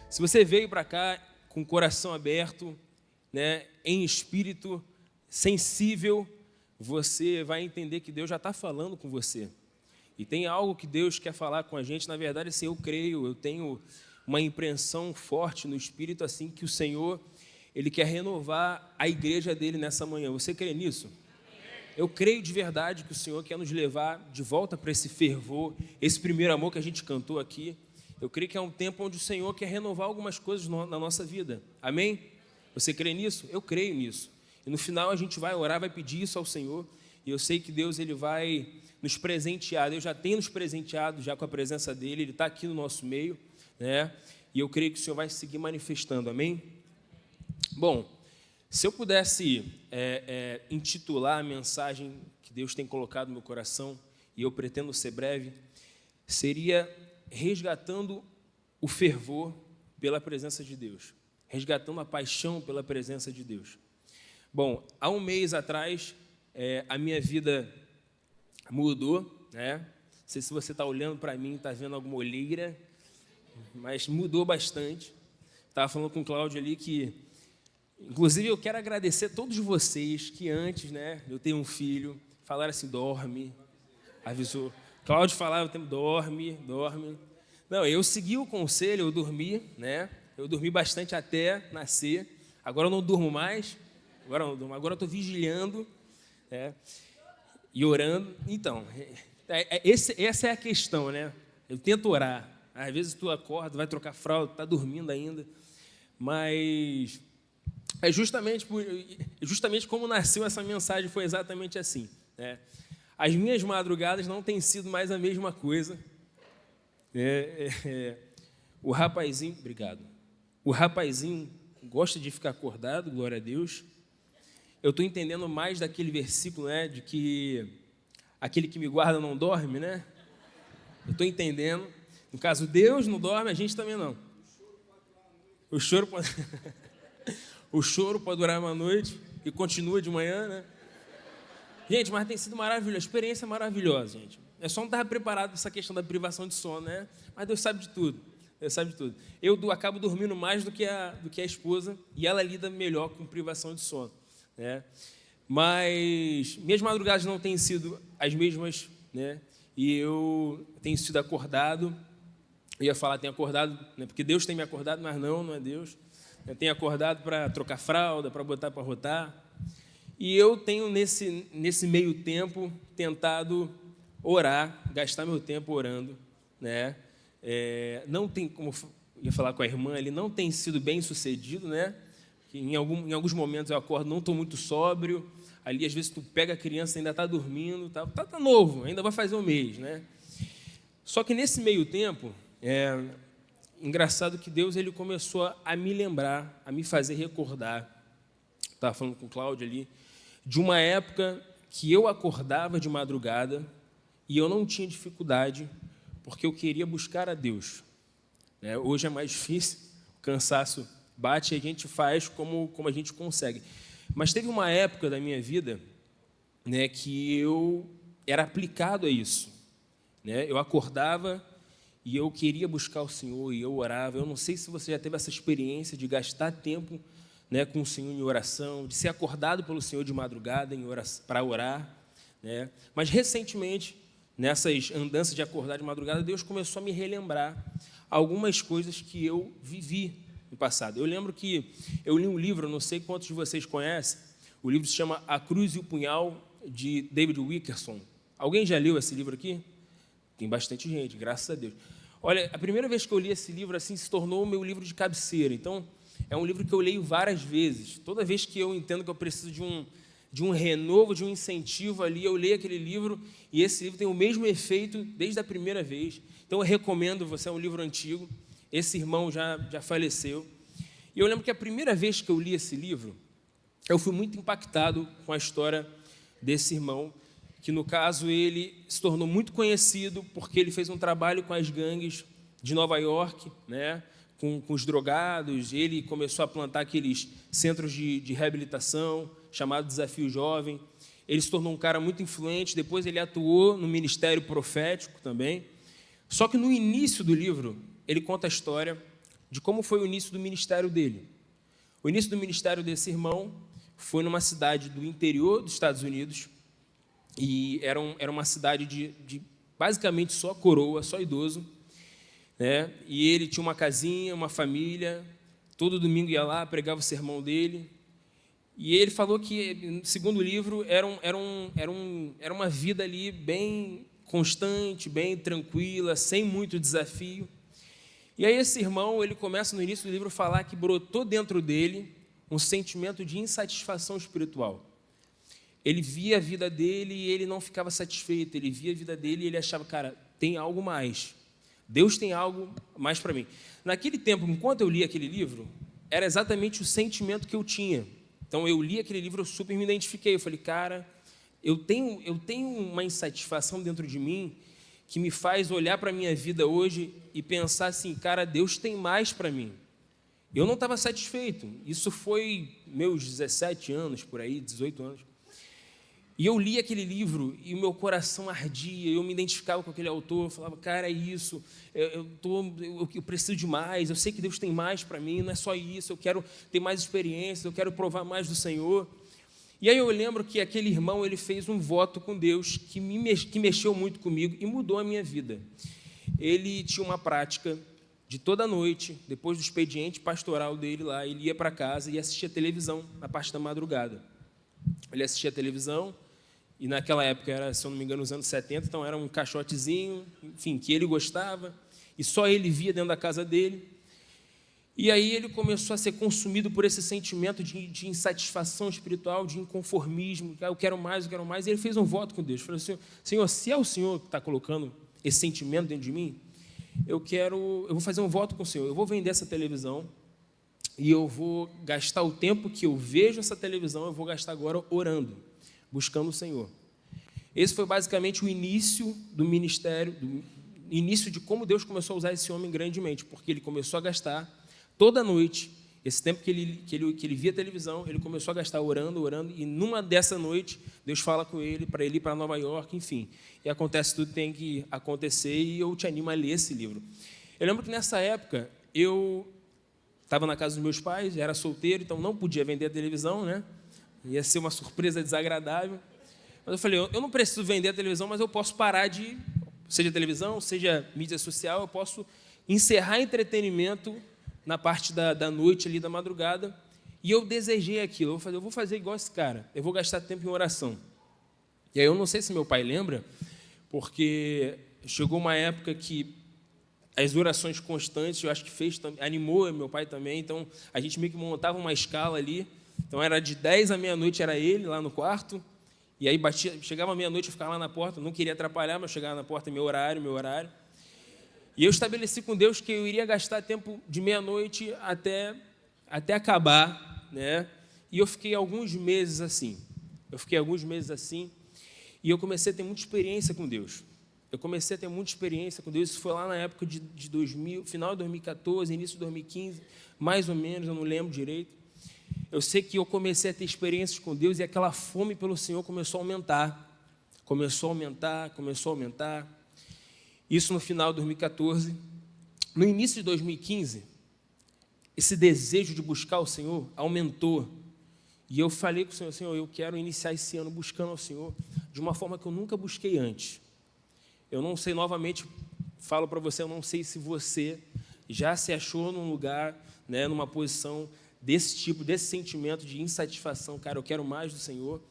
Se você veio para cá com o coração aberto, né, em espírito sensível, você vai entender que Deus já está falando com você. E tem algo que Deus quer falar com a gente. Na verdade, assim, eu creio, eu tenho uma impressão forte no espírito, assim, que o Senhor, Ele quer renovar a igreja dele nessa manhã. Você crê nisso? Eu creio de verdade que o Senhor quer nos levar de volta para esse fervor, esse primeiro amor que a gente cantou aqui. Eu creio que é um tempo onde o Senhor quer renovar algumas coisas na nossa vida. Amém? Você crê nisso? Eu creio nisso. E no final a gente vai orar, vai pedir isso ao Senhor. E eu sei que Deus, Ele vai nos presentear. Deus já tem nos presenteado já com a presença dEle. Ele está aqui no nosso meio, né? E eu creio que o Senhor vai seguir manifestando. Amém? Bom, se eu pudesse intitular a mensagem que Deus tem colocado no meu coração, e eu pretendo ser breve, seria resgatando o fervor pela presença de Deus, resgatando a paixão pela presença de Deus. Bom, há um mês atrás, a minha vida mudou, né? Não sei se você está olhando para mim, está vendo alguma olheira, mas mudou bastante. Estava falando com o Cláudio ali que, inclusive, eu quero agradecer a todos vocês que antes, né, eu tenho um filho, falaram assim, dorme, avisou. Cláudio falava o tempo, dorme. Não, eu segui o conselho, eu dormi, né? Eu dormi bastante até nascer. Agora eu não durmo mais, agora eu estou vigilando, né? E orando. Então, essa é a questão, né? Eu tento orar. Às vezes tu acorda, vai trocar fralda, está dormindo ainda, mas é justamente como nasceu essa mensagem, foi exatamente assim, né? As minhas madrugadas não têm sido mais a mesma coisa. O rapazinho, obrigado. O rapazinho gosta de ficar acordado, glória a Deus. Eu estou entendendo mais daquele versículo, né, de que aquele que me guarda não dorme, né? Eu estou entendendo. No caso, Deus não dorme, a gente também não. O choro pode durar uma noite e continua de manhã, né? Gente, mas tem sido maravilhoso, a experiência é maravilhosa, gente. É só não estar preparado para essa questão da privação de sono, né? Mas Deus sabe de tudo, Eu acabo dormindo mais do que a esposa e ela lida melhor com privação de sono, né? Mas minhas madrugadas não têm sido as mesmas, né? E eu tenho sido acordado, eu ia falar tenho acordado, né? Porque Deus tem me acordado, mas não é Deus. Eu tenho acordado para trocar fralda, para botar para rotar. E eu tenho, nesse meio tempo, tentado orar, gastar meu tempo orando, né? Não tem, como eu ia falar com a irmã, ele não tem sido bem sucedido, né? Em alguns momentos eu acordo, não estou muito sóbrio, ali às vezes tu pega a criança, ainda está dormindo, tá novo, ainda vai fazer um mês, né? Só que nesse meio tempo, engraçado que Deus, Ele começou a me lembrar, a me fazer recordar, estava falando com o Cláudio ali, de uma época que eu acordava de madrugada e eu não tinha dificuldade, porque eu queria buscar a Deus, né? Hoje é mais difícil, o cansaço bate e a gente faz como a gente consegue. Mas teve uma época da minha vida, né, que eu era aplicado a isso, né? Eu acordava e eu queria buscar o Senhor e eu orava. Eu não sei se você já teve essa experiência de gastar tempo, né, com o Senhor em oração, de ser acordado pelo Senhor de madrugada para orar, né? Mas recentemente, nessas andanças de acordar de madrugada, Deus começou a me relembrar algumas coisas que eu vivi no passado. Eu lembro que eu li um livro, não sei quantos de vocês conhecem, o livro se chama A Cruz e o Punhal, de David Wilkerson. Alguém já leu esse livro aqui? Tem bastante gente, graças a Deus. Olha, a primeira vez que eu li esse livro assim, se tornou o meu livro de cabeceira. Então, é um livro que eu leio várias vezes. Toda vez que eu entendo que eu preciso de um renovo, de um incentivo ali, eu leio aquele livro e esse livro tem o mesmo efeito desde a primeira vez. Então, eu recomendo, você é um livro antigo, esse irmão já faleceu. E eu lembro que a primeira vez que eu li esse livro, eu fui muito impactado com a história desse irmão, que no caso ele se tornou muito conhecido porque ele fez um trabalho com as gangues de Nova York, né? Com os drogados. Ele começou a plantar aqueles centros de reabilitação, chamado Desafio Jovem. Ele se tornou um cara muito influente, depois ele atuou no ministério profético também. Só que no início do livro, ele conta a história de como foi o início do ministério dele. O início do ministério desse irmão foi numa cidade do interior dos Estados Unidos, e era uma cidade de basicamente só coroa, só idoso, né? E ele tinha uma casinha, uma família, todo domingo ia lá, pregava o sermão dele. E ele falou que, segundo o livro, era uma vida ali bem constante, bem tranquila, sem muito desafio. E aí esse irmão, ele começa no início do livro a falar que brotou dentro dele um sentimento de insatisfação espiritual. Ele via a vida dele e ele não ficava satisfeito, ele via a vida dele e ele achava, cara, tem algo mais. Deus tem algo mais para mim. Naquele tempo, enquanto eu li aquele livro, era exatamente o sentimento que eu tinha. Então, eu li aquele livro, eu super me identifiquei. Eu falei, cara, eu tenho uma insatisfação dentro de mim que me faz olhar para a minha vida hoje e pensar assim, cara, Deus tem mais para mim. Eu não estava satisfeito. Isso foi meus 17 anos, por aí, 18 anos. E eu li aquele livro e o meu coração ardia, eu me identificava com aquele autor, eu falava, cara, é isso, eu preciso de mais, eu sei que Deus tem mais para mim, não é só isso, eu quero ter mais experiências, eu quero provar mais do Senhor. E aí eu lembro que aquele irmão, ele fez um voto com Deus que mexeu muito comigo e mudou a minha vida. Ele tinha uma prática de toda noite, depois do expediente pastoral dele lá, ele ia para casa e assistia televisão na parte da madrugada. Ele assistia televisão, e naquela época era, se eu não me engano, nos anos 70, então era um caixotezinho, enfim, que ele gostava, e só ele via dentro da casa dele. E aí ele começou a ser consumido por esse sentimento de insatisfação espiritual, de inconformismo, eu quero mais, e ele fez um voto com Deus, falou assim, Senhor, se é o Senhor que está colocando esse sentimento dentro de mim, eu vou fazer um voto com o Senhor, eu vou vender essa televisão, e eu vou gastar o tempo que eu vejo essa televisão, eu vou gastar agora orando, buscando o Senhor. Esse foi basicamente o início do ministério, início de como Deus começou a usar esse homem grandemente, porque ele começou a gastar toda noite, esse tempo que ele via televisão, ele começou a gastar orando, e numa dessa noite, Deus fala com ele para ele ir para Nova York, enfim. E acontece tudo que tem que acontecer, e eu te animo a ler esse livro. Eu lembro que nessa época, eu estava na casa dos meus pais, era solteiro, então não podia vender a televisão, né? Ia ser uma surpresa desagradável. Mas eu falei, eu não preciso vender a televisão, mas eu posso parar de, seja televisão, seja mídia social, eu posso encerrar entretenimento na parte da noite ali, da madrugada, e eu desejei aquilo. Eu vou fazer igual esse cara, eu vou gastar tempo em oração. E aí eu não sei se meu pai lembra, porque chegou uma época que as orações constantes, eu acho que animou meu pai também, então a gente meio que montava uma escala ali, então era de 10 à meia-noite, era ele lá no quarto, e aí chegava meia-noite, eu ficava lá na porta, não queria atrapalhar, mas eu chegava na porta, meu horário, e eu estabeleci com Deus que eu iria gastar tempo de meia-noite até acabar, né? E eu fiquei alguns meses assim, e eu comecei a ter muita experiência com Deus. Isso foi lá na época de 2000, final de 2014, início de 2015, mais ou menos, eu não lembro direito. Eu sei que eu comecei a ter experiências com Deus e aquela fome pelo Senhor começou a aumentar. Isso no final de 2014. No início de 2015, esse desejo de buscar o Senhor aumentou. E eu falei com o Senhor, eu quero iniciar esse ano buscando ao Senhor de uma forma que eu nunca busquei antes. Eu não sei, novamente, falo para você, eu não sei se você já se achou num lugar, né, numa posição desse tipo, desse sentimento de insatisfação. Cara, eu quero mais do Senhor.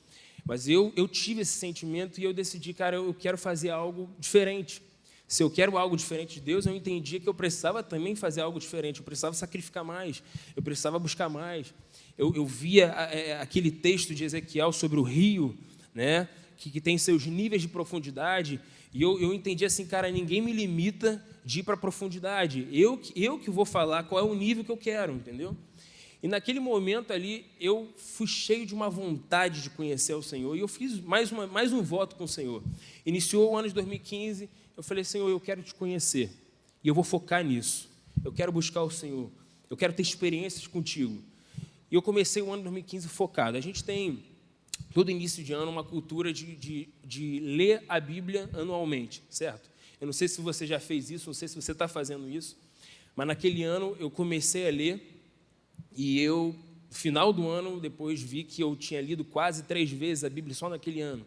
Mas eu tive esse sentimento e eu decidi, cara, eu quero fazer algo diferente. Se eu quero algo diferente de Deus, eu entendi que eu precisava também fazer algo diferente, eu precisava sacrificar mais, eu precisava buscar mais. Eu via aquele texto de Ezequiel sobre o rio, né, que tem seus níveis de profundidade, e eu entendi assim, cara, ninguém me limita de ir para a profundidade, eu que vou falar qual é o nível que eu quero, entendeu? E naquele momento ali, eu fui cheio de uma vontade de conhecer o Senhor, e eu fiz mais um voto com o Senhor. Iniciou o ano de 2015, eu falei, Senhor, eu quero te conhecer, e eu vou focar nisso, eu quero buscar o Senhor, eu quero ter experiências contigo. E eu comecei o ano de 2015 focado. A gente tem, todo início de ano, uma cultura de ler a Bíblia anualmente, certo? Eu não sei se você já fez isso, não sei se você está fazendo isso, mas naquele ano eu comecei a ler e eu, no final do ano, depois vi que eu tinha lido quase 3 vezes a Bíblia só naquele ano.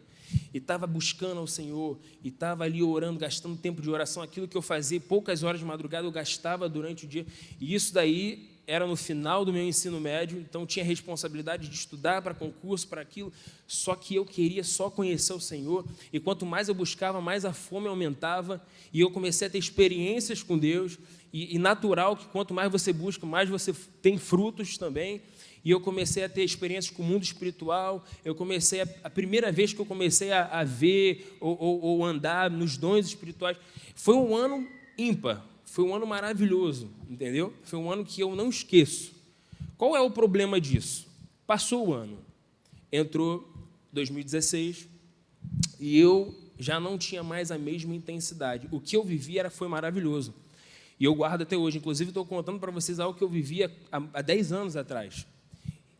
E estava buscando ao Senhor, e estava ali orando, gastando tempo de oração. Aquilo que eu fazia, poucas horas de madrugada, eu gastava durante o dia. E isso daí era no final do meu ensino médio, então eu tinha responsabilidade de estudar para concurso, para aquilo. Só que eu queria só conhecer o Senhor. E quanto mais eu buscava, mais a fome aumentava. E eu comecei a ter experiências com Deus. E natural que quanto mais você busca, mais você tem frutos também. E eu comecei a ter experiências com o mundo espiritual. A primeira vez que eu comecei a ver ou andar nos dons espirituais, foi um ano ímpar, foi um ano maravilhoso, entendeu? Foi um ano que eu não esqueço. Qual é o problema disso? Passou o ano, entrou 2016 e eu já não tinha mais a mesma intensidade. O que eu vivia foi maravilhoso. E eu guardo até hoje. Inclusive, estou contando para vocês algo que eu vivia há 10 anos atrás.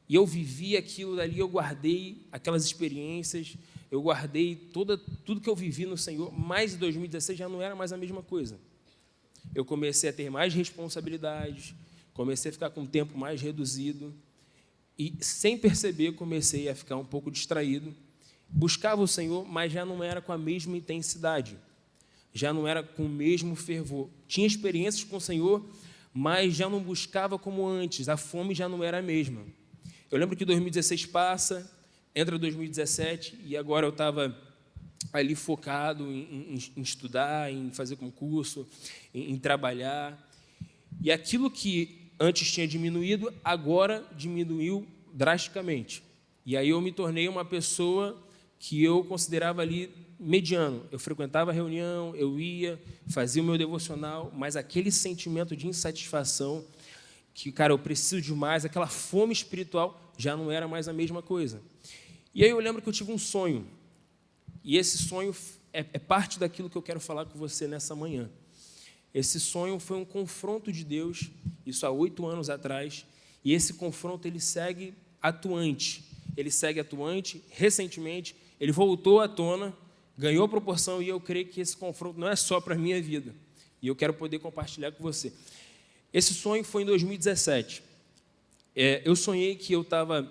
E eu vivi aquilo dali, eu guardei aquelas experiências, eu guardei tudo que eu vivi no Senhor, mas em 2016 já não era mais a mesma coisa. Eu comecei a ter mais responsabilidades, comecei a ficar com um tempo mais reduzido, e, sem perceber, comecei a ficar um pouco distraído. Buscava o Senhor, mas já não era com a mesma intensidade, já não era com o mesmo fervor. Tinha experiências com o Senhor, mas já não buscava como antes, a fome já não era a mesma. Eu lembro que 2016 passa, entra 2017, e agora eu estava ali focado em estudar, em fazer concurso, em trabalhar. E aquilo que antes tinha diminuído, agora diminuiu drasticamente. E aí eu me tornei uma pessoa que eu considerava ali mediano. Eu frequentava a reunião, eu ia, fazia o meu devocional, mas aquele sentimento de insatisfação, que, cara, eu preciso de mais, aquela fome espiritual, já não era mais a mesma coisa. E aí eu lembro que eu tive um sonho, e esse sonho é parte daquilo que eu quero falar com você nessa manhã. Esse sonho foi um confronto de Deus, isso há 8 anos atrás, e esse confronto ele segue atuante. Recentemente, ele voltou à tona, ganhou proporção, e eu creio que esse confronto não é só para a minha vida, e eu quero poder compartilhar com você. Esse sonho foi em 2017. Eu sonhei que eu estava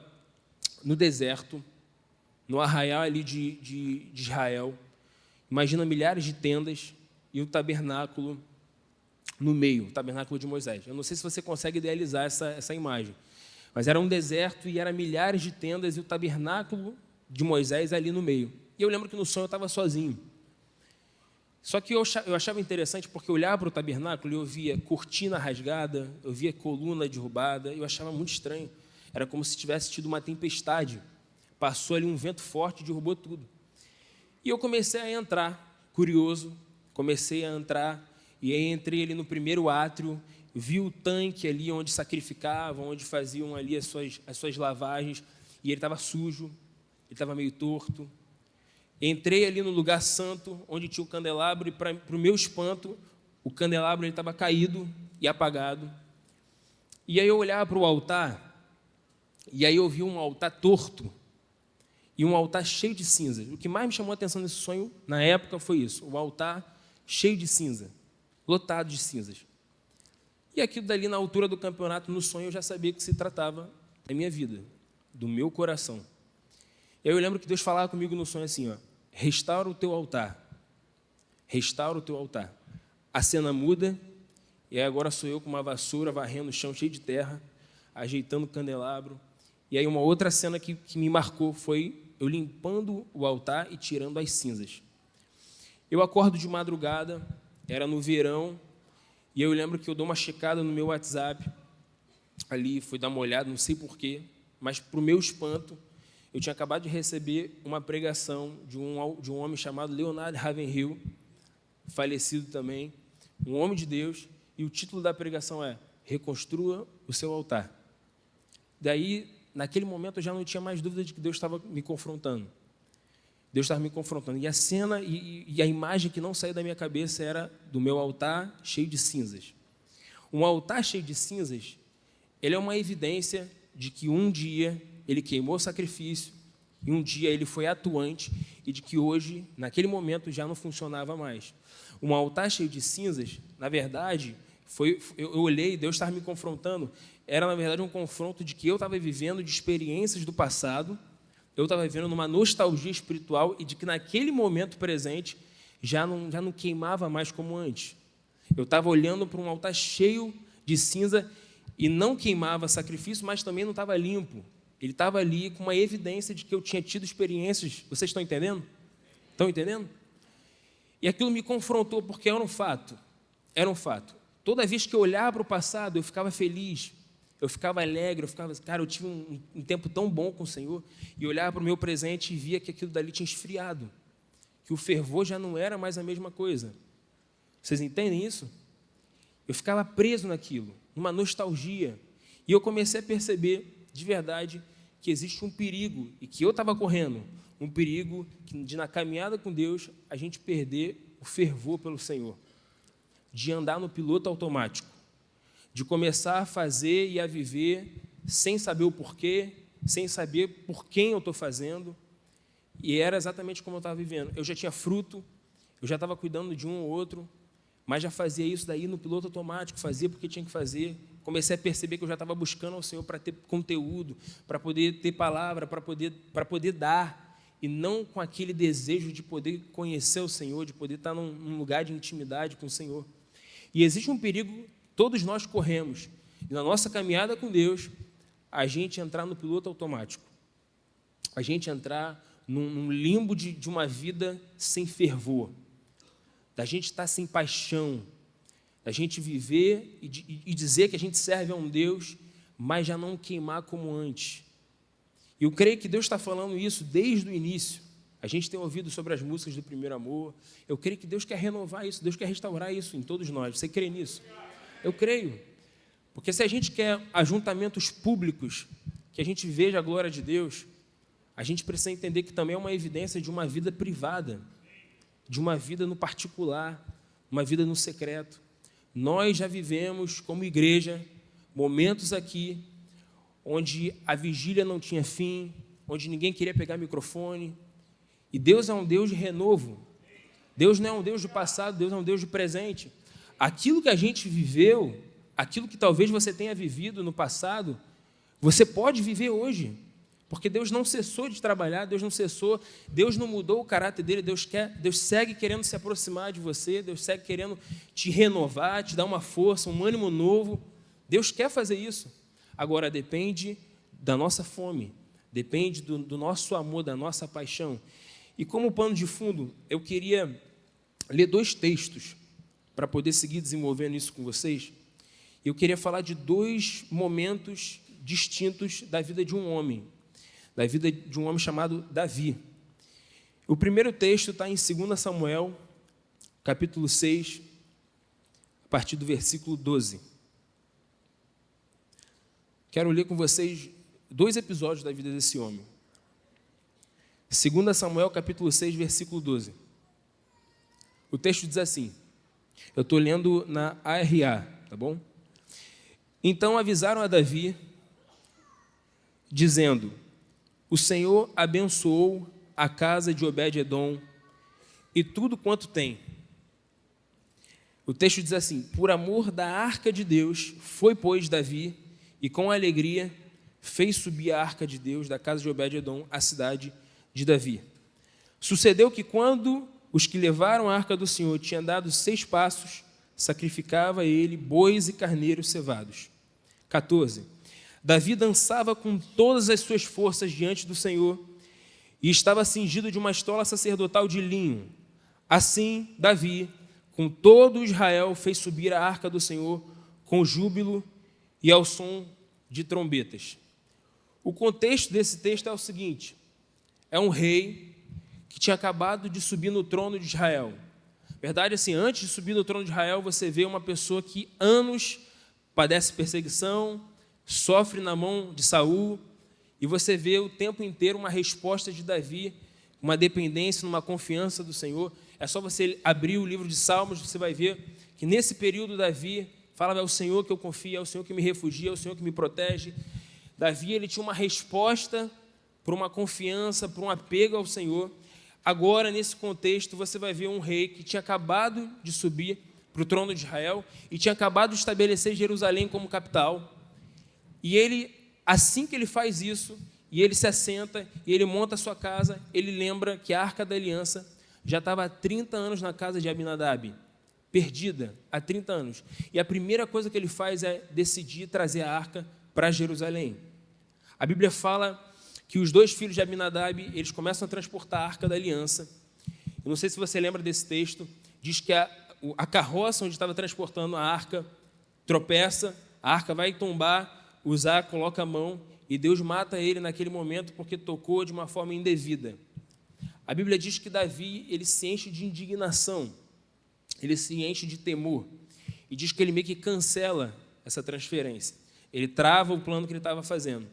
no deserto, no arraial ali de Israel. Imagina milhares de tendas e o tabernáculo no meio, o tabernáculo de Moisés. Eu não sei se você consegue idealizar essa imagem, mas era um deserto e eram milhares de tendas e o tabernáculo de Moisés ali no meio. E eu lembro que no sonho eu estava sozinho. Só que eu achava interessante porque eu olhava para o tabernáculo e eu via cortina rasgada, eu via coluna derrubada, e eu achava muito estranho. Era como se tivesse tido uma tempestade. Passou ali um vento forte e derrubou tudo. E eu comecei a entrar, curioso, e aí entrei ali no primeiro átrio, vi o tanque ali onde sacrificavam, onde faziam ali as suas lavagens, e ele estava sujo, ele estava meio torto. Entrei ali no lugar santo, onde tinha o candelabro, e para o meu espanto, o candelabro estava caído e apagado. E aí eu olhava para o altar, e aí eu vi um altar torto, e um altar cheio de cinzas. O que mais me chamou a atenção nesse sonho, na época, foi isso, o altar cheio de cinza, lotado de cinzas. E aquilo dali, na altura do campeonato, no sonho, eu já sabia que se tratava da minha vida, do meu coração. E aí eu lembro que Deus falava comigo no sonho assim, ó, restaura o teu altar, restaura o teu altar. A cena muda, e aí agora sou eu com uma vassoura, varrendo o chão cheio de terra, ajeitando o candelabro. E aí uma outra cena que me marcou foi eu limpando o altar e tirando as cinzas. Eu acordo de madrugada, era no verão, e eu lembro que eu dou uma checada no meu WhatsApp, ali fui dar uma olhada, não sei porquê, mas para o meu espanto, eu tinha acabado de receber uma pregação de um homem chamado Leonard Ravenhill, falecido também, um homem de Deus, e o título da pregação é Reconstrua o seu altar. Daí, naquele momento, eu já não tinha mais dúvida de que Deus estava me confrontando. Deus estava me confrontando. E a cena e a imagem que não saía da minha cabeça era do meu altar cheio de cinzas. Um altar cheio de cinzas, ele é uma evidência de que um dia ele queimou sacrifício, e um dia ele foi atuante, e de que hoje, naquele momento, já não funcionava mais. Um altar cheio de cinzas, na verdade, eu olhei, Deus estava me confrontando, era, na verdade, um confronto de que eu estava vivendo de experiências do passado, eu estava vivendo numa nostalgia espiritual e de que, naquele momento presente, já não queimava mais como antes. Eu estava olhando para um altar cheio de cinza e não queimava sacrifício, mas também não estava limpo. Ele estava ali com uma evidência de que eu tinha tido experiências. Vocês estão entendendo? Estão entendendo? E aquilo me confrontou, porque era um fato. Era um fato. Toda vez que eu olhava para o passado, eu ficava feliz, eu ficava alegre, eu tive um tempo tão bom com o Senhor, e olhava para o meu presente e via que aquilo dali tinha esfriado, que o fervor já não era mais a mesma coisa. Vocês entendem isso? Eu ficava preso naquilo, numa nostalgia, e eu comecei a perceber, de verdade, que existe um perigo, e que eu estava correndo, um perigo de, na caminhada com Deus, a gente perder o fervor pelo Senhor, de andar no piloto automático, de começar a fazer e a viver sem saber o porquê, sem saber por quem eu estou fazendo, e era exatamente como eu estava vivendo. Eu já tinha fruto, eu já estava cuidando de um ou outro, mas já fazia isso daí no piloto automático, fazia porque tinha que fazer. Comecei a perceber que eu já estava buscando ao Senhor para ter conteúdo, para poder ter palavra, para poder dar, e não com aquele desejo de poder conhecer o Senhor, de poder estar num lugar de intimidade com o Senhor. E existe um perigo, todos nós corremos, e na nossa caminhada com Deus, a gente entrar no piloto automático, a gente entrar num limbo de uma vida sem fervor, da gente estar sem paixão, da gente viver e dizer que a gente serve a um Deus, mas já não queimar como antes. E eu creio que Deus está falando isso desde o início. A gente tem ouvido sobre as músicas do primeiro amor. Eu creio que Deus quer renovar isso, Deus quer restaurar isso em todos nós. Você crê nisso? Eu creio. Porque se a gente quer ajuntamentos públicos, que a gente veja a glória de Deus, a gente precisa entender que também é uma evidência de uma vida privada, de uma vida no particular, uma vida no secreto. Nós já vivemos, como igreja, momentos aqui onde a vigília não tinha fim, onde ninguém queria pegar microfone. E Deus é um Deus de renovo. Deus não é um Deus do passado, Deus é um Deus do presente. Aquilo que a gente viveu, aquilo que talvez você tenha vivido no passado, você pode viver hoje. Porque Deus não cessou de trabalhar, Deus não cessou, Deus não mudou o caráter dele, Deus segue querendo se aproximar de você, Deus segue querendo te renovar, te dar uma força, um ânimo novo. Deus quer fazer isso. Agora, depende da nossa fome, depende do nosso amor, da nossa paixão. E como pano de fundo, eu queria ler 2 textos para poder seguir desenvolvendo isso com vocês. Eu queria falar de 2 momentos distintos da vida de um homem, da vida de um homem chamado Davi. O primeiro texto está em 2 Samuel, capítulo 6, a partir do versículo 12. Quero ler com vocês 2 episódios da vida desse homem. 2 Samuel, capítulo 6, versículo 12. O texto diz assim, eu estou lendo na ARA, tá bom? Então avisaram a Davi, dizendo, o Senhor abençoou a casa de Obed-edom e tudo quanto tem. O texto diz assim, por amor da arca de Deus, foi, pois, Davi, e com alegria fez subir a arca de Deus da casa de Obed-edom à cidade de Davi. Sucedeu que quando os que levaram a arca do Senhor tinham dado 6 passos, sacrificava ele bois e carneiros cevados. 14. Davi dançava com todas as suas forças diante do Senhor e estava cingido de uma estola sacerdotal de linho. Assim, Davi, com todo Israel, fez subir a arca do Senhor com júbilo e ao som de trombetas. O contexto desse texto é o seguinte, é um rei que tinha acabado de subir no trono de Israel. Verdade, assim, antes de subir no trono de Israel, você vê uma pessoa que anos padece perseguição, sofre na mão de Saul, e você vê o tempo inteiro uma resposta de Davi, uma dependência, uma confiança do Senhor. É só você abrir o livro de Salmos, você vai ver que nesse período Davi falava, é o Senhor que eu confio, é o Senhor que me refugia, é o Senhor que me protege. Davi, ele tinha uma resposta para uma confiança, para um apego ao Senhor. agora, nesse contexto, você vai ver um rei que tinha acabado de subir para o trono de Israel e tinha acabado de estabelecer Jerusalém como capital. E ele, assim que ele faz isso, e ele se assenta, e ele monta a sua casa, ele lembra que a Arca da Aliança já estava há 30 anos na casa de Abinadab, perdida há 30 anos. E a primeira coisa que ele faz é decidir trazer a arca para Jerusalém. A Bíblia fala que os 2 filhos de Abinadab, eles começam a transportar a Arca da Aliança. Eu não sei se você lembra desse texto, diz que a carroça onde estava transportando a arca tropeça, a arca vai tombar, Uzá coloca a mão e Deus mata ele naquele momento porque tocou de uma forma indevida. A Bíblia diz que Davi, ele se enche de indignação, ele se enche de temor e diz que ele meio que cancela essa transferência. Ele trava o plano que ele estava fazendo.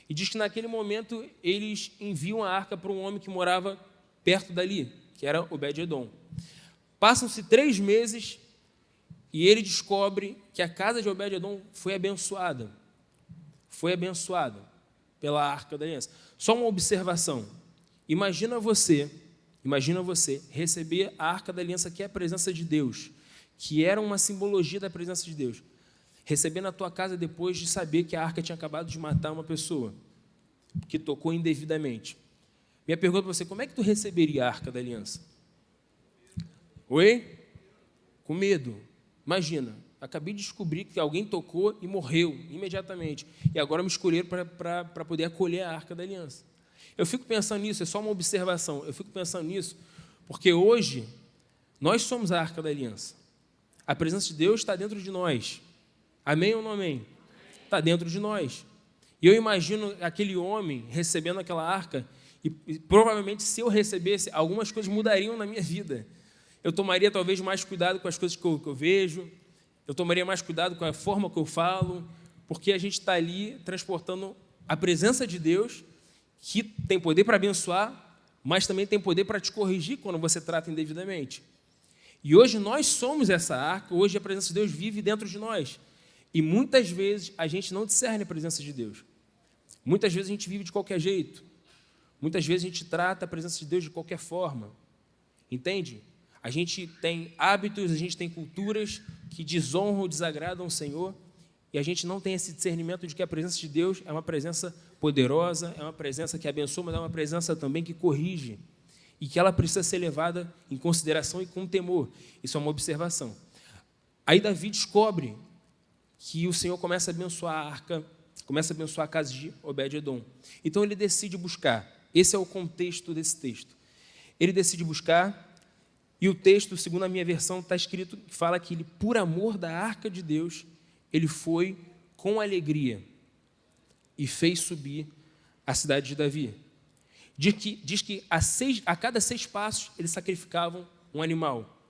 E diz que naquele momento eles enviam a arca para um homem que morava perto dali, que era Obed-Edom. Passam-se 3 meses e ele descobre que a casa de Obed-Edom foi abençoada. Foi abençoada pela Arca da Aliança. Só uma observação. Imagina você receber a Arca da Aliança, que é a presença de Deus, que era uma simbologia da presença de Deus. Receber na tua casa depois de saber que a arca tinha acabado de matar uma pessoa, que tocou indevidamente. Minha pergunta para você, como é que tu receberia a Arca da Aliança? Oi? Com medo. Imagina, acabei de descobrir que alguém tocou e morreu imediatamente. E agora me escolheram para poder acolher a Arca da Aliança. Eu fico pensando nisso, é só uma observação, eu fico pensando nisso porque hoje nós somos a Arca da Aliança. A presença de Deus está dentro de nós. Amém ou não amém? Está dentro de nós. E eu imagino aquele homem recebendo aquela arca e provavelmente se eu recebesse, algumas coisas mudariam na minha vida. Eu tomaria talvez mais cuidado com as coisas que eu vejo, eu tomaria mais cuidado com a forma que eu falo, porque a gente está ali transportando a presença de Deus, que tem poder para abençoar, mas também tem poder para te corrigir quando você trata indevidamente. E hoje nós somos essa arca, hoje a presença de Deus vive dentro de nós. E muitas vezes a gente não discerne a presença de Deus. Muitas vezes a gente vive de qualquer jeito. Muitas vezes a gente trata a presença de Deus de qualquer forma. Entende? A gente tem hábitos, a gente tem culturas que desonram ou desagradam o Senhor, e a gente não tem esse discernimento de que a presença de Deus é uma presença poderosa, é uma presença que abençoa, mas é uma presença também que corrige, e que ela precisa ser levada em consideração e com temor. Isso é uma observação. Aí Davi descobre que o Senhor começa a abençoar a arca, começa a abençoar a casa de Obed-Edom. Então ele decide buscar. Esse é o contexto desse texto. Ele decide buscar, e o texto, segundo a minha versão, está escrito, que fala que ele, por amor da arca de Deus, ele foi com alegria e fez subir a cidade de Davi. Diz que a cada 6 passos eles sacrificavam um animal.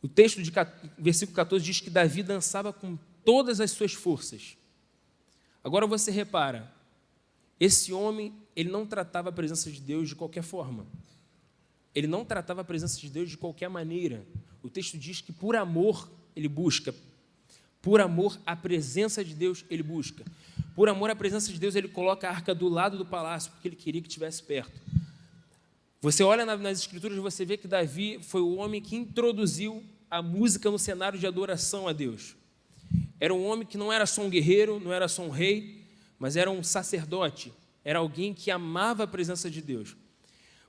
O texto de versículo 14 diz que Davi dançava com todas as suas forças. Agora você repara, esse homem, ele não tratava a presença de Deus de qualquer forma. Ele não tratava a presença de Deus de qualquer maneira. O texto diz que por amor ele busca. Por amor à presença de Deus ele busca. Por amor à presença de Deus ele coloca a arca do lado do palácio, porque ele queria que estivesse perto. Você olha nas escrituras, você vê que Davi foi o homem que introduziu a música no cenário de adoração a Deus. Era um homem que não era só um guerreiro, não era só um rei, mas era um sacerdote, era alguém que amava a presença de Deus.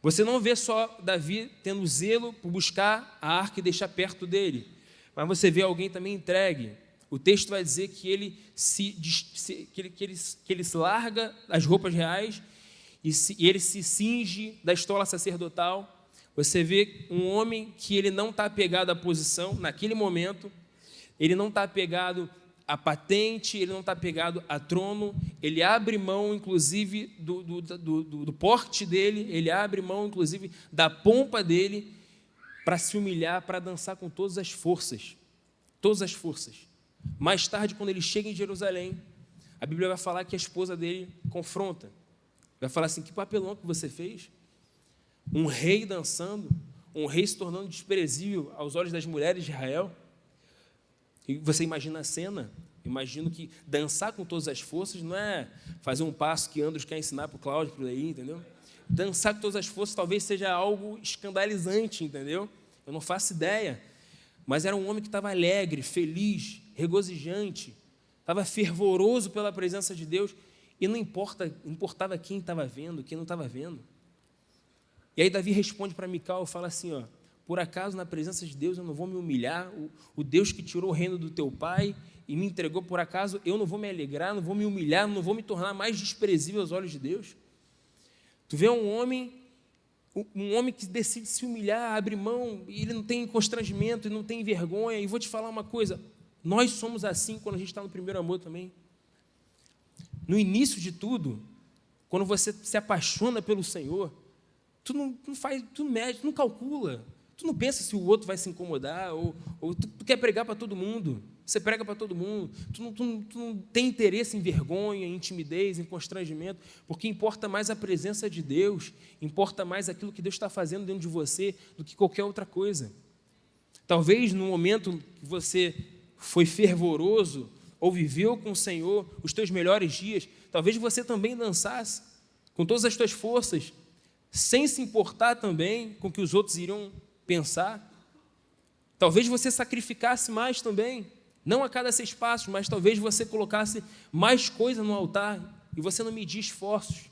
Você não vê só Davi tendo zelo por buscar a arca e deixar perto dele, mas você vê alguém também entregue. O texto vai dizer que ele se larga das roupas reais e ele se cinge da estola sacerdotal. Você vê um homem que ele não está apegado à posição naquele momento, ele não está apegado à patente, ele não está apegado a trono, ele abre mão, inclusive, do porte dele, ele abre mão, inclusive, da pompa dele, para se humilhar, para dançar com todas as forças. Todas as forças. Mais tarde, quando ele chega em Jerusalém, a Bíblia vai falar que a esposa dele confronta. Vai falar assim, que papelão que você fez? Um rei dançando, um rei se tornando desprezível aos olhos das mulheres de Israel. E você imagina a cena? Imagino que dançar com todas as forças não é fazer um passo que Andros quer ensinar para o Cláudio, por aí, entendeu? dançar com todas as forças talvez seja algo escandalizante, entendeu? Eu não faço ideia. Mas era um homem que estava alegre, feliz, regozijante, estava fervoroso pela presença de Deus, e não importava quem estava vendo, quem não estava vendo. E aí Davi responde para Mical e fala assim, por acaso na presença de Deus eu não vou me humilhar? O Deus que tirou o reino do teu pai e me entregou, por acaso eu não vou me alegrar, não vou me humilhar, não vou me tornar mais desprezível aos olhos de Deus? Tu vê um homem que decide se humilhar, abre mão, e ele não tem constrangimento, ele não tem vergonha. E vou te falar uma coisa, nós somos assim quando a gente está no primeiro amor também. No início de tudo, quando você se apaixona pelo Senhor, tu não mede, tu não calcula, tu não pensa se o outro vai se incomodar, ou tu quer pregar para todo mundo, você prega para todo mundo, tu não tem interesse em vergonha, em timidez, em constrangimento, porque importa mais a presença de Deus, importa mais aquilo que Deus está fazendo dentro de você do que qualquer outra coisa. Talvez no momento que você foi fervoroso, ou viveu com o Senhor os teus melhores dias, talvez você também dançasse com todas as tuas forças, sem se importar também com o que os outros iriam pensar. Talvez você sacrificasse mais também, não a cada 6 passos, mas talvez você colocasse mais coisa no altar e você não media esforços.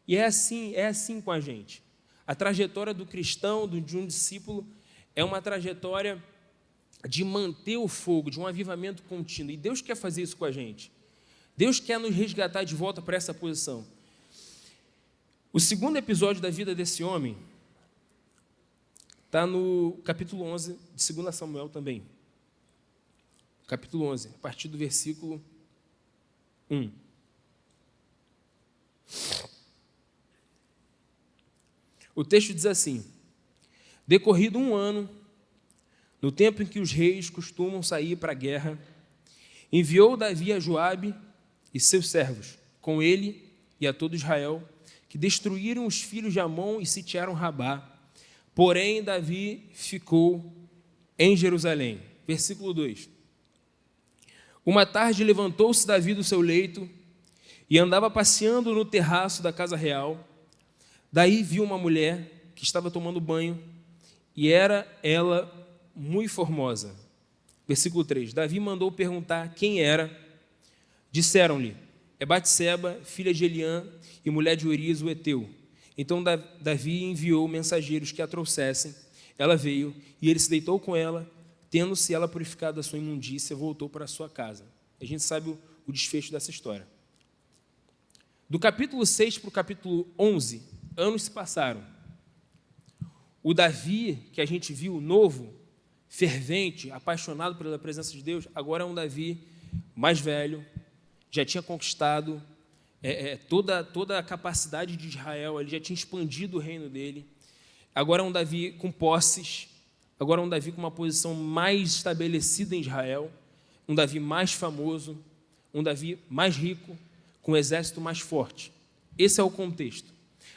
E é assim com a gente. A trajetória do cristão, de um discípulo, é uma trajetória de manter o fogo, de um avivamento contínuo. E Deus quer fazer isso com a gente. Deus quer nos resgatar de volta para essa posição. O segundo episódio da vida desse homem está no capítulo 11 de 2 Samuel também. Capítulo 11, a partir do versículo 1. O texto diz assim: decorrido 1 ano, no tempo em que os reis costumam sair para a guerra, enviou Davi a Joabe e seus servos, com ele e a todo Israel, que destruíram os filhos de Amon e sitiaram Rabá. Porém, Davi ficou em Jerusalém. Versículo 2. Uma tarde levantou-se Davi do seu leito e andava passeando no terraço da casa real. Daí viu uma mulher que estava tomando banho e era ela muito formosa. Versículo 3. Davi mandou perguntar quem era. Disseram-lhe: é Batseba, filha de Eliã e mulher de Urias, o heteu. Então Davi enviou mensageiros que a trouxessem. Ela veio e ele se deitou com ela. Tendo-se ela purificado da sua imundícia, voltou para a sua casa. A gente sabe o desfecho dessa história. Do capítulo 6 para o capítulo 11, anos se passaram. O Davi, que a gente viu, novo, fervente, apaixonado pela presença de Deus, agora é um Davi mais velho, já tinha conquistado toda a capacidade de Israel, ele já tinha expandido o reino dele. Agora é um Davi com posses, agora é um Davi com uma posição mais estabelecida em Israel, um Davi mais famoso, um Davi mais rico, com um exército mais forte. Esse é o contexto.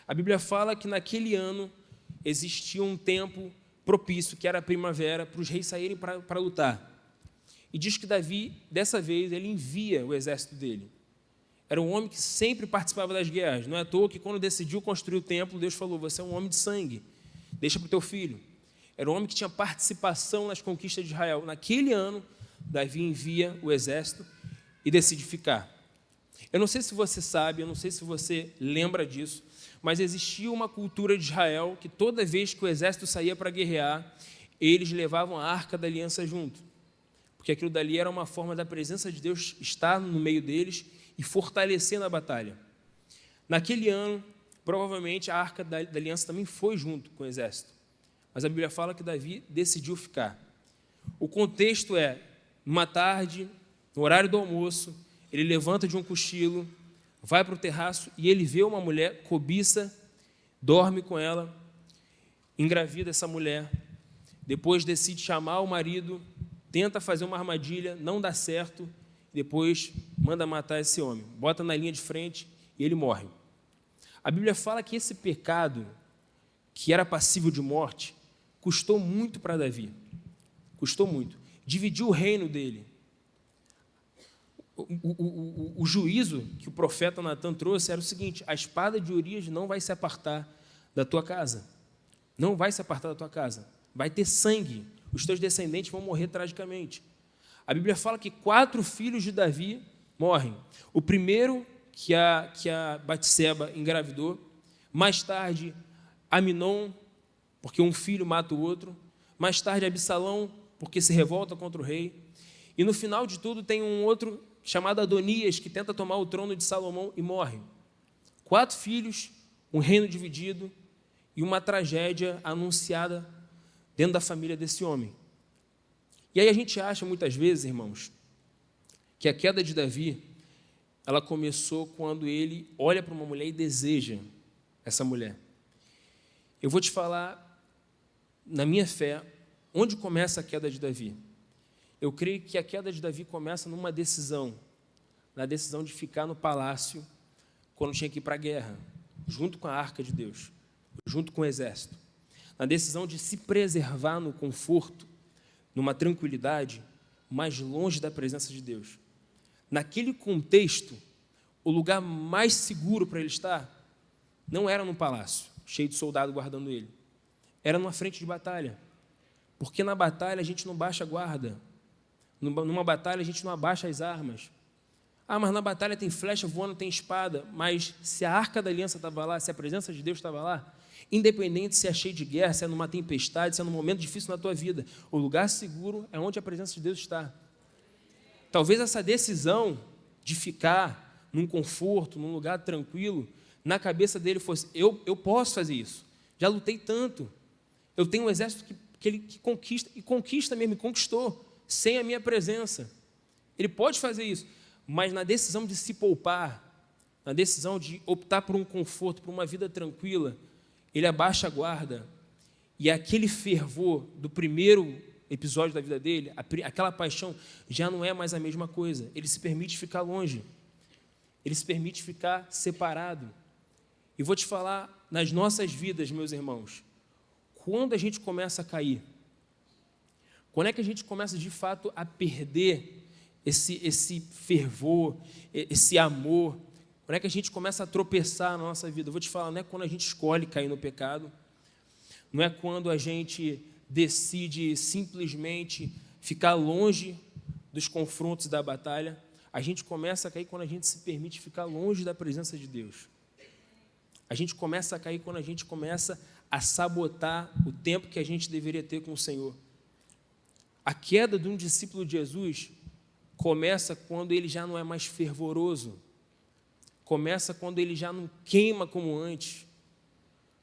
A Bíblia fala que naquele ano existia um tempo propício, que era a primavera, para os reis saírem para lutar. E diz que Davi, dessa vez, ele envia o exército dele. Era um homem que sempre participava das guerras. Não é à toa que quando decidiu construir o templo, Deus falou: você é um homem de sangue, deixa para o teu filho. Era um homem que tinha participação nas conquistas de Israel. Naquele ano, Davi envia o exército e decide ficar. Eu não sei se você sabe, eu não sei se você lembra disso, mas existia uma cultura de Israel que toda vez que o exército saía para guerrear, eles levavam a Arca da Aliança junto, porque aquilo dali era uma forma da presença de Deus estar no meio deles e fortalecendo a batalha. Naquele ano, provavelmente a Arca da Aliança também foi junto com o exército, mas a Bíblia fala que Davi decidiu ficar. O contexto é, numa tarde, no horário do almoço, ele levanta de um cochilo, vai para o terraço e ele vê uma mulher, cobiça, dorme com ela, engravida essa mulher, depois decide chamar o marido, tenta fazer uma armadilha, não dá certo, depois manda matar esse homem, bota na linha de frente e ele morre. A Bíblia fala que esse pecado, que era passível de morte, custou muito para Davi, custou muito, dividiu o reino dele. O juízo que o profeta Natan trouxe era o seguinte: a espada de Urias não vai se apartar da tua casa. Não vai se apartar da tua casa. Vai ter sangue. Os teus descendentes vão morrer tragicamente. A Bíblia fala que 4 filhos de Davi morrem. O primeiro, que a Batseba engravidou. Mais tarde, Aminon, porque um filho mata o outro. Mais tarde, Absalão, porque se revolta contra o rei. E no final de tudo tem um outro chamado Adonias, que tenta tomar o trono de Salomão e morre. 4 filhos, um reino dividido e uma tragédia anunciada dentro da família desse homem. E aí a gente acha muitas vezes, irmãos, que a queda de Davi, ela começou quando ele olha para uma mulher e deseja essa mulher. Eu vou te falar, na minha fé, onde começa a queda de Davi. Eu creio que a queda de Davi começa numa decisão, na decisão de ficar no palácio quando tinha que ir para a guerra, junto com a arca de Deus, junto com o exército. Na decisão de se preservar no conforto, numa tranquilidade, mais longe da presença de Deus. Naquele contexto, o lugar mais seguro para ele estar não era no palácio, cheio de soldado guardando ele. Era numa frente de batalha. Porque na batalha a gente não baixa a guarda. Numa batalha a gente não abaixa as armas. Ah, mas na batalha tem flecha voando, tem espada. Mas se a arca da aliança estava lá, se a presença de Deus estava lá, independente se é cheio de guerra, se é numa tempestade, se é num momento difícil na tua vida, o lugar seguro é onde a presença de Deus está. Talvez essa decisão de ficar num conforto, num lugar tranquilo, na cabeça dele fosse: eu posso fazer isso, já lutei tanto, eu tenho um exército que conquista, e conquista mesmo, e conquistou, sem a minha presença. Ele pode fazer isso, mas na decisão de se poupar, na decisão de optar por um conforto, por uma vida tranquila, ele abaixa a guarda, e aquele fervor do primeiro episódio da vida dele, aquela paixão, já não é mais a mesma coisa. Ele se permite ficar longe, ele se permite ficar separado. E vou te falar, nas nossas vidas, meus irmãos, quando a gente começa a cair, quando é que a gente começa de fato a perder esse fervor, esse amor? Quando é que a gente começa a tropeçar na nossa vida? Eu vou te falar, não é quando a gente escolhe cair no pecado, não é quando a gente decide simplesmente ficar longe dos confrontos da batalha. A gente começa a cair quando a gente se permite ficar longe da presença de Deus. A gente começa a cair quando a gente começa a sabotar o tempo que a gente deveria ter com o Senhor. A queda de um discípulo de Jesus começa quando ele já não é mais fervoroso. Começa quando ele já não queima como antes.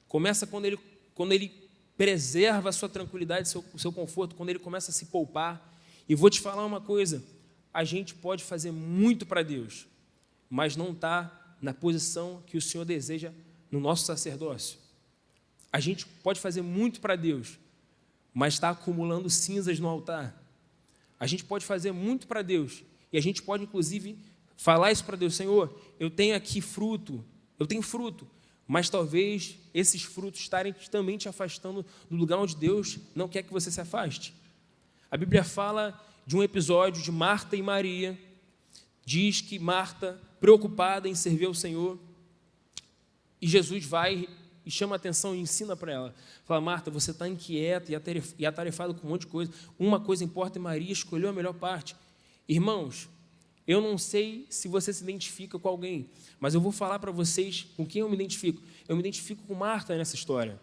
Começa quando ele preserva a sua tranquilidade, o seu conforto, quando ele começa a se poupar. E vou te falar uma coisa: a gente pode fazer muito para Deus, mas não está na posição que o Senhor deseja no nosso sacerdócio. A gente pode fazer muito para Deus, mas está acumulando cinzas no altar. A gente pode fazer muito para Deus, e a gente pode, inclusive, falar isso para Deus: Senhor, eu tenho aqui fruto, mas talvez esses frutos estarem também te afastando do lugar onde Deus não quer que você se afaste. A Bíblia fala de um episódio de Marta e Maria. Diz que Marta, preocupada em servir ao Senhor, e Jesus vai e chama a atenção e ensina para ela. Fala: Marta, você está inquieta e atarefada com um monte de coisa. Uma coisa importa, e Maria escolheu a melhor parte. Irmãos, eu não sei se você se identifica com alguém, mas eu vou falar para vocês com quem eu me identifico. Eu me identifico com Marta nessa história,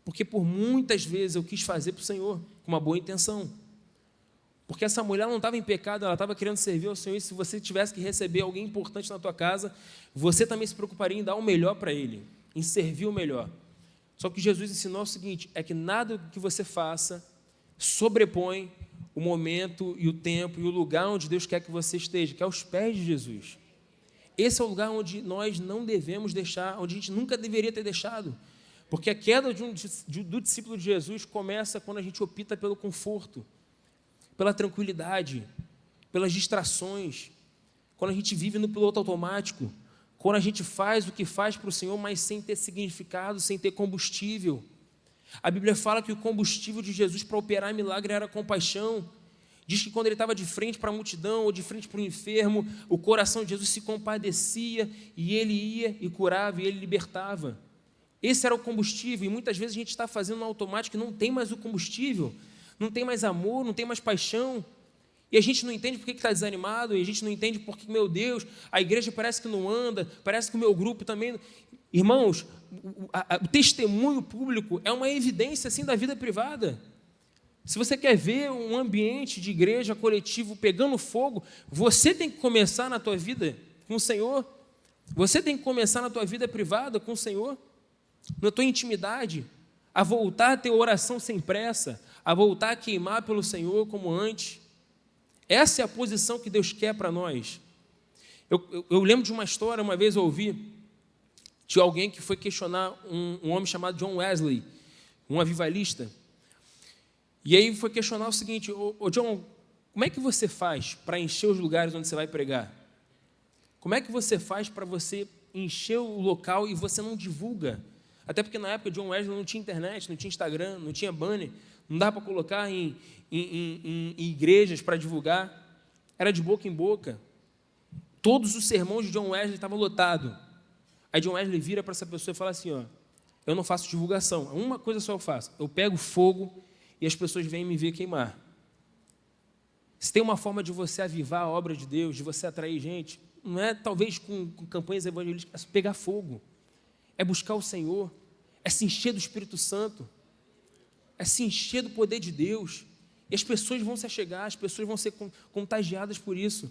porque por muitas vezes eu quis fazer para o Senhor com uma boa intenção, porque essa mulher não estava em pecado, ela estava querendo servir ao Senhor, e se você tivesse que receber alguém importante na tua casa, você também se preocuparia em dar o melhor para ele, em servir o melhor. Só que Jesus ensinou o seguinte: é que nada que você faça sobrepõe o momento e o tempo e o lugar onde Deus quer que você esteja, que é aos pés de Jesus. Esse é o lugar onde nós não devemos deixar, onde a gente nunca deveria ter deixado, porque a queda do discípulo de Jesus começa quando a gente opta pelo conforto, pela tranquilidade, pelas distrações, quando a gente vive no piloto automático, quando a gente faz o que faz para o Senhor, mas sem ter significado, sem ter combustível. A Bíblia fala que o combustível de Jesus para operar milagre era compaixão. Diz que quando ele estava de frente para a multidão ou de frente para o enfermo, o coração de Jesus se compadecia e ele ia e curava e ele libertava. Esse era o combustível, e muitas vezes a gente está fazendo no automático e não tem mais o combustível, não tem mais amor, não tem mais paixão, e a gente não entende por que está desanimado, e a gente não entende por que, meu Deus, a igreja parece que não anda, parece que o meu grupo também... Irmãos, o testemunho público é uma evidência assim da vida privada. Se você quer ver um ambiente de igreja coletivo pegando fogo, você tem que começar na tua vida com o Senhor, você tem que começar na tua vida privada com o Senhor, na tua intimidade, a voltar a ter oração sem pressa, a voltar a queimar pelo Senhor como antes. Essa é a posição que Deus quer para nós. Eu lembro de uma história, uma vez eu ouvi, de alguém que foi questionar um homem chamado John Wesley, um avivalista, e aí foi questionar o seguinte: ô John, como é que você faz para encher os lugares onde você vai pregar? Como é que você faz para você encher o local e você não divulga? Até porque na época de John Wesley não tinha internet, não tinha Instagram, não tinha banner, não dava para colocar em igrejas para divulgar, era de boca em boca. Todos os sermões de John Wesley estavam lotados. Aí John Wesley vira para essa pessoa e fala assim: ó, eu não faço divulgação, uma coisa só eu faço, eu pego fogo e as pessoas vêm me ver queimar. Se tem uma forma de você avivar a obra de Deus, de você atrair gente, não é talvez com campanhas evangelísticas, é pegar fogo, é buscar o Senhor, é se encher do Espírito Santo, é se encher do poder de Deus, e as pessoas vão se achegar, as pessoas vão ser contagiadas por isso,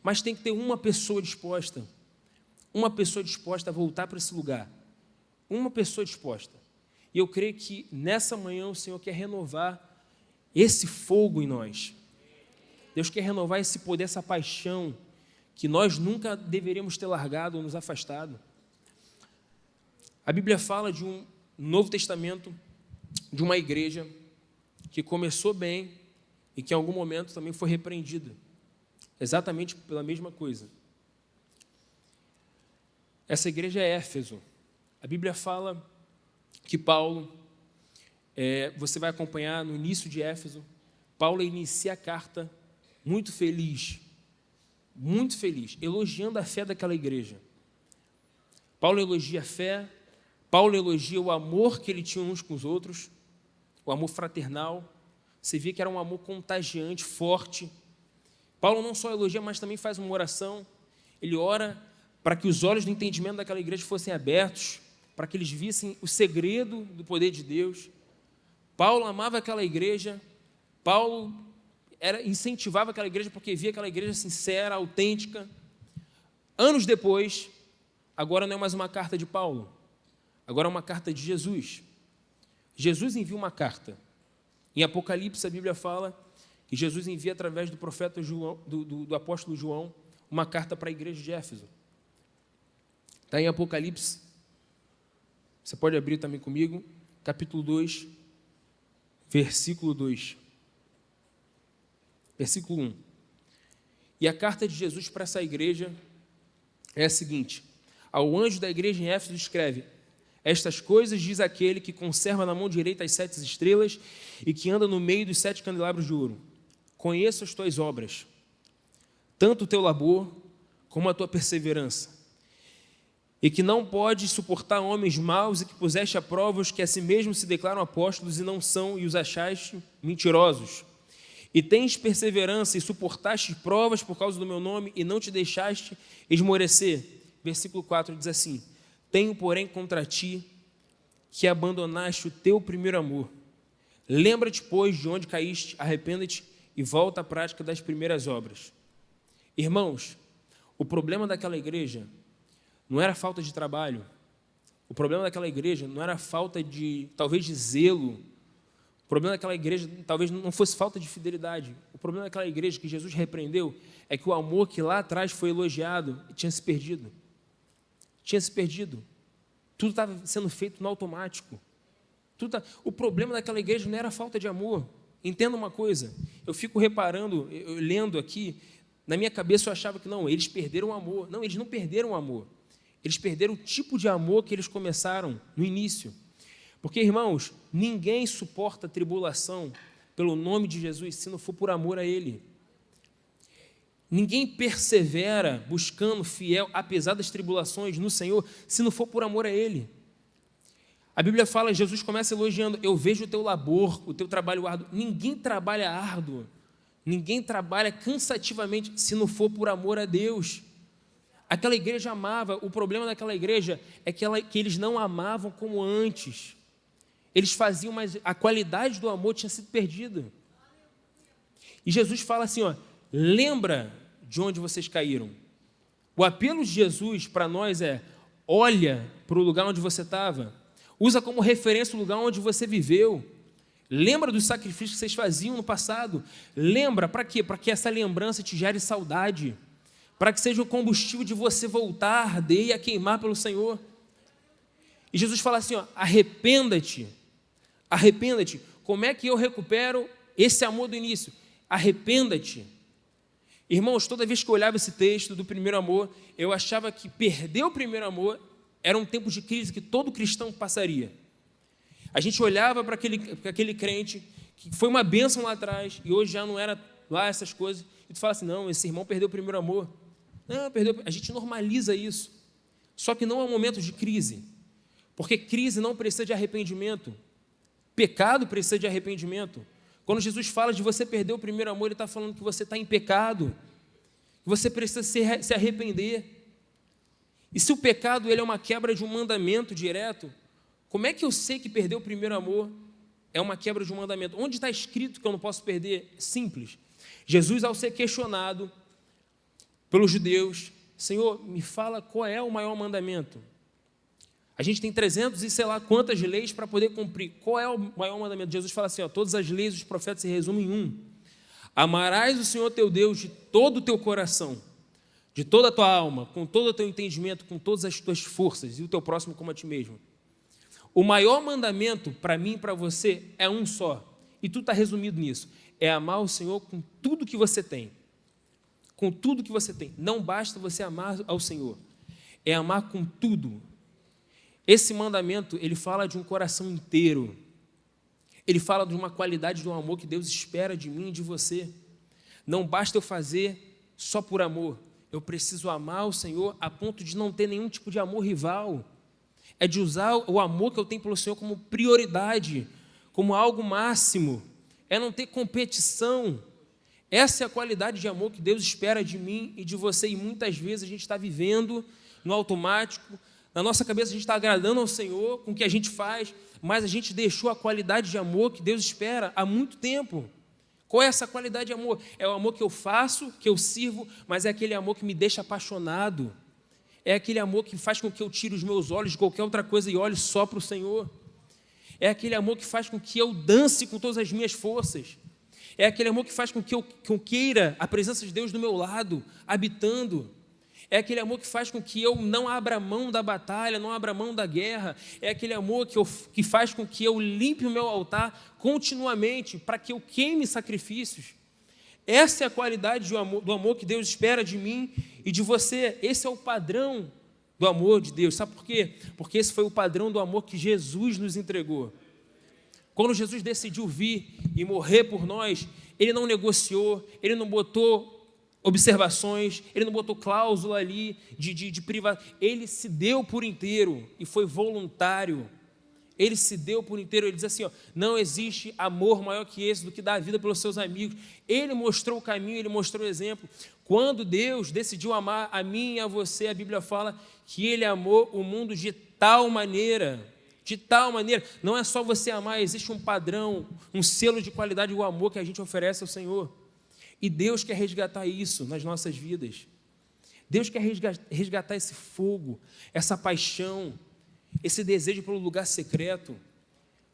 mas tem que ter uma pessoa disposta a voltar para esse lugar, uma pessoa disposta. E eu creio que nessa manhã o Senhor quer renovar esse fogo em nós. Deus quer renovar esse poder, essa paixão que nós nunca deveríamos ter largado ou nos afastado. A Bíblia fala de um Novo Testamento, de uma igreja que começou bem e que em algum momento também foi repreendida, exatamente pela mesma coisa. Essa igreja é Éfeso. A Bíblia fala que Paulo, você vai acompanhar no início de Éfeso, Paulo inicia a carta muito feliz, elogiando a fé daquela igreja. Paulo elogia a fé, Paulo elogia o amor que ele tinha uns com os outros, o amor fraternal. Você via que era um amor contagiante, forte. Paulo não só elogia, mas também faz uma oração. Ele ora para que os olhos do entendimento daquela igreja fossem abertos, para que eles vissem o segredo do poder de Deus. Paulo amava aquela igreja, Paulo incentivava aquela igreja porque via aquela igreja sincera, autêntica. Anos depois, agora não é mais uma carta de Paulo, agora é uma carta de Jesus. Jesus envia uma carta. Em Apocalipse, a Bíblia fala que Jesus envia através do profeta João, do apóstolo João, uma carta para a igreja de Éfeso. Está em Apocalipse, você pode abrir também comigo, capítulo 2, versículo 2. Versículo 1. E a carta de Jesus para essa igreja é a seguinte: ao anjo da igreja em Éfeso escreve: estas coisas diz aquele que conserva na mão direita as 7 estrelas e que anda no meio dos 7 candelabros de ouro. Conheço as tuas obras, tanto o teu labor como a tua perseverança, e que não podes suportar homens maus, e que puseste a prova os que a si mesmos se declaram apóstolos e não são, e os achaste mentirosos. E tens perseverança e suportaste provas por causa do meu nome e não te deixaste esmorecer. Versículo 4 diz assim: tenho, porém, contra ti que abandonaste o teu primeiro amor. Lembra-te, pois, de onde caíste, arrependa-te e volta à prática das primeiras obras. Irmãos, o problema daquela igreja não era falta de trabalho, o problema daquela igreja não era falta de, talvez, de zelo, o problema daquela igreja talvez não fosse falta de fidelidade. O problema daquela igreja que Jesus repreendeu é que o amor que lá atrás foi elogiado tinha se perdido. Tudo estava sendo feito no automático. O problema daquela igreja não era a falta de amor. Entenda uma coisa, eu fico reparando, eu lendo aqui, na minha cabeça eu achava que não, eles perderam o amor. Não, eles não perderam o amor. Eles perderam o tipo de amor que eles começaram no início. Porque, irmãos, ninguém suporta tribulação pelo nome de Jesus, se não for por amor a Ele. Ninguém persevera buscando fiel, apesar das tribulações, no Senhor, se não for por amor a Ele. A Bíblia fala, Jesus começa elogiando, eu vejo o teu labor, o teu trabalho árduo. Ninguém trabalha árduo, ninguém trabalha cansativamente, se não for por amor a Deus. Aquela igreja amava, o problema daquela igreja é que eles não amavam como antes. Eles faziam, mas a qualidade do amor tinha sido perdida. E Jesus fala assim, ó, lembra de onde vocês caíram. O apelo de Jesus para nós é, olha para o lugar onde você estava, usa como referência o lugar onde você viveu, lembra dos sacrifícios que vocês faziam no passado, lembra, para quê? Para que essa lembrança te gere saudade, para que seja o combustível de você voltar a arder e a queimar pelo Senhor. E Jesus fala assim, ó, arrependa-te, como é que eu recupero esse amor do início? Arrependa-te. Irmãos, toda vez que eu olhava esse texto do primeiro amor, eu achava que perder o primeiro amor era um tempo de crise que todo cristão passaria. A gente olhava para aquele crente, que foi uma bênção lá atrás, e hoje já não era lá essas coisas, e tu fala assim, não, esse irmão perdeu o primeiro amor. Não, perdeu. A gente normaliza isso. Só que não é um momento de crise, porque crise não precisa de arrependimento. Pecado precisa de arrependimento. Quando Jesus fala de você perder o primeiro amor, Ele está falando que você está em pecado, que você precisa se arrepender. E se o pecado ele é uma quebra de um mandamento direto, como é que eu sei que perder o primeiro amor é uma quebra de um mandamento? Onde está escrito que eu não posso perder? Simples. Jesus, ao ser questionado pelos judeus, Senhor, me fala qual é o maior mandamento. A gente tem 300 e sei lá quantas leis para poder cumprir. Qual é o maior mandamento? Jesus fala assim, ó, todas as leis dos profetas se resumem em um. Amarás o Senhor teu Deus de todo o teu coração, de toda a tua alma, com todo o teu entendimento, com todas as tuas forças, e o teu próximo como a ti mesmo. O maior mandamento para mim e para você é um só, e tudo está resumido nisso, é amar o Senhor com tudo que você tem. Com tudo que você tem. Não basta você amar ao Senhor, é amar com tudo. Esse mandamento, ele fala de um coração inteiro. Ele fala de uma qualidade do amor que Deus espera de mim e de você. Não basta eu fazer só por amor. Eu preciso amar o Senhor a ponto de não ter nenhum tipo de amor rival. É de usar o amor que eu tenho pelo Senhor como prioridade, como algo máximo. É não ter competição. Essa é a qualidade de amor que Deus espera de mim e de você. E muitas vezes a gente está vivendo no automático. Na nossa cabeça a gente está agradando ao Senhor com o que a gente faz, mas a gente deixou a qualidade de amor que Deus espera há muito tempo. Qual é essa qualidade de amor? É o amor que eu faço, que eu sirvo, mas é aquele amor que me deixa apaixonado. É aquele amor que faz com que eu tire os meus olhos de qualquer outra coisa e olhe só para o Senhor. É aquele amor que faz com que eu dance com todas as minhas forças. É aquele amor que faz com que eu queira a presença de Deus do meu lado, habitando. É aquele amor que faz com que eu não abra mão da batalha, não abra mão da guerra. É aquele amor que faz com que eu limpe o meu altar continuamente, para que eu queime sacrifícios. Essa é a qualidade do amor que Deus espera de mim e de você. Esse é o padrão do amor de Deus. Sabe por quê? Porque esse foi o padrão do amor que Jesus nos entregou. Quando Jesus decidiu vir e morrer por nós, Ele não negociou, Ele não botou observações, Ele não botou cláusula ali de privado. Ele se deu por inteiro e foi voluntário. Ele se deu por inteiro. Ele diz assim, ó, não existe amor maior que esse do que dar a vida pelos seus amigos. Ele mostrou o caminho, Ele mostrou o exemplo. Quando Deus decidiu amar a mim e a você, a Bíblia fala que Ele amou o mundo de tal maneira, não é só você amar, existe um padrão, um selo de qualidade do amor que a gente oferece ao Senhor. E Deus quer resgatar isso nas nossas vidas. Deus quer resgatar esse fogo, essa paixão, esse desejo pelo lugar secreto.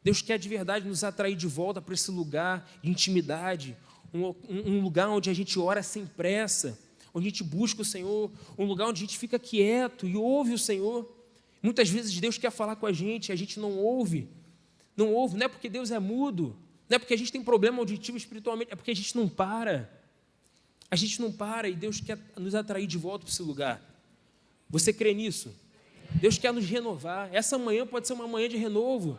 Deus quer de verdade nos atrair de volta para esse lugar de intimidade, um lugar onde a gente ora sem pressa, onde a gente busca o Senhor, um lugar onde a gente fica quieto e ouve o Senhor. Muitas vezes Deus quer falar com a gente não ouve, não é porque Deus é mudo, não é porque a gente tem problema auditivo espiritualmente, é porque a gente não para e Deus quer nos atrair de volta para esse lugar. Você crê nisso? Deus quer nos renovar. Essa manhã pode ser uma manhã de renovo.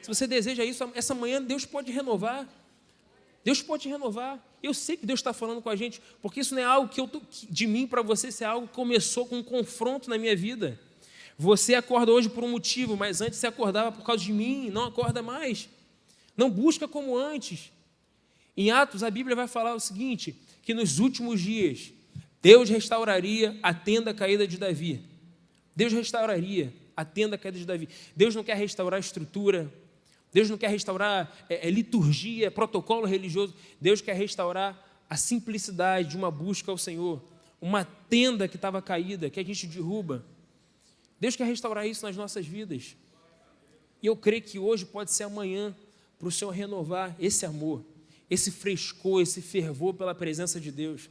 Se você deseja isso, essa manhã Deus pode renovar. Deus pode te renovar. Eu sei que Deus está falando com a gente, porque isso não é algo de mim para você, isso é algo que começou com um confronto na minha vida. Você acorda hoje por um motivo, mas antes você acordava por causa de mim, não acorda mais. Não busca como antes. Em Atos, a Bíblia vai falar o seguinte, que nos últimos dias, Deus restauraria a tenda caída de Davi. Deus restauraria a tenda caída de Davi. Deus não quer restaurar a estrutura, Deus não quer restaurar liturgia, protocolo religioso. Deus quer restaurar a simplicidade de uma busca ao Senhor. Uma tenda que estava caída, que a gente derruba. Deus quer restaurar isso nas nossas vidas. E eu creio que hoje pode ser amanhã para o Senhor renovar esse amor, esse frescor, esse fervor pela presença de Deus.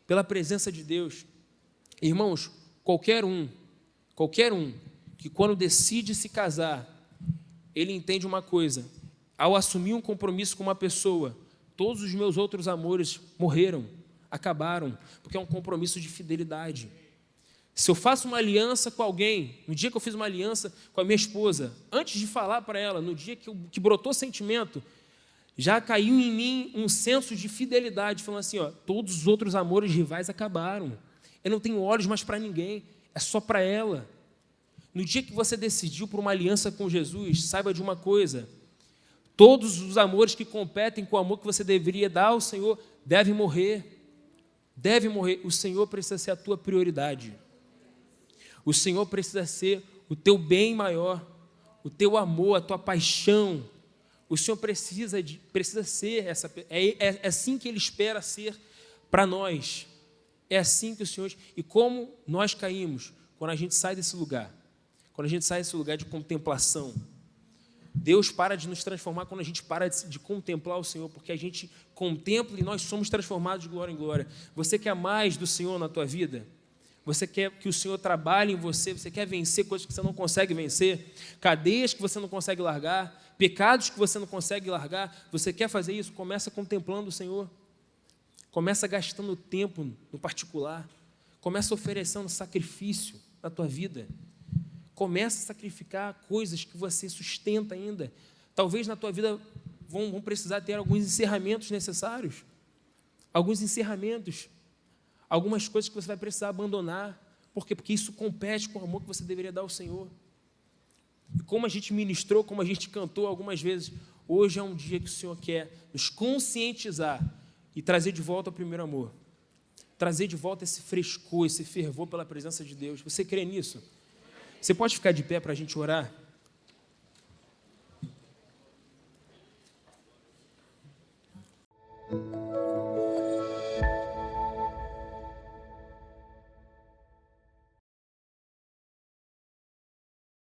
Pela presença de Deus. Irmãos, qualquer um que quando decide se casar, ele entende uma coisa: ao assumir um compromisso com uma pessoa, todos os meus outros amores morreram, acabaram, porque é um compromisso de fidelidade. Se eu faço uma aliança com alguém, no dia que eu fiz uma aliança com a minha esposa, antes de falar para ela, no dia que brotou sentimento, já caiu em mim um senso de fidelidade, falando assim, todos os outros amores rivais acabaram, eu não tenho olhos mais para ninguém, é só para ela. No dia que você decidiu por uma aliança com Jesus, saiba de uma coisa: todos os amores que competem com o amor que você deveria dar ao Senhor devem morrer. Deve morrer. O Senhor precisa ser a tua prioridade. O Senhor precisa ser o teu bem maior, o teu amor, a tua paixão. O Senhor precisa ser essa. É assim que Ele espera ser para nós. É assim que o Senhor. E como nós caímos quando a gente sai desse lugar. Quando a gente sai desse lugar de contemplação, Deus para de nos transformar quando a gente para de contemplar o Senhor, porque a gente contempla e nós somos transformados de glória em glória. Você quer mais do Senhor na tua vida? Você quer que o Senhor trabalhe em você? Você quer vencer coisas que você não consegue vencer? Cadeias que você não consegue largar? Pecados que você não consegue largar? Você quer fazer isso? Começa contemplando o Senhor. Começa gastando tempo no particular. Começa oferecendo sacrifício na tua vida. Começa a sacrificar coisas que você sustenta ainda. Talvez na tua vida vão precisar ter alguns encerramentos necessários. Alguns encerramentos. Algumas coisas que você vai precisar abandonar. Por quê? Porque isso compete com o amor que você deveria dar ao Senhor. E como a gente ministrou, como a gente cantou algumas vezes, hoje é um dia que o Senhor quer nos conscientizar e trazer de volta o primeiro amor. Trazer de volta esse frescor, esse fervor pela presença de Deus. Você crê nisso? Você pode ficar de pé para a gente orar?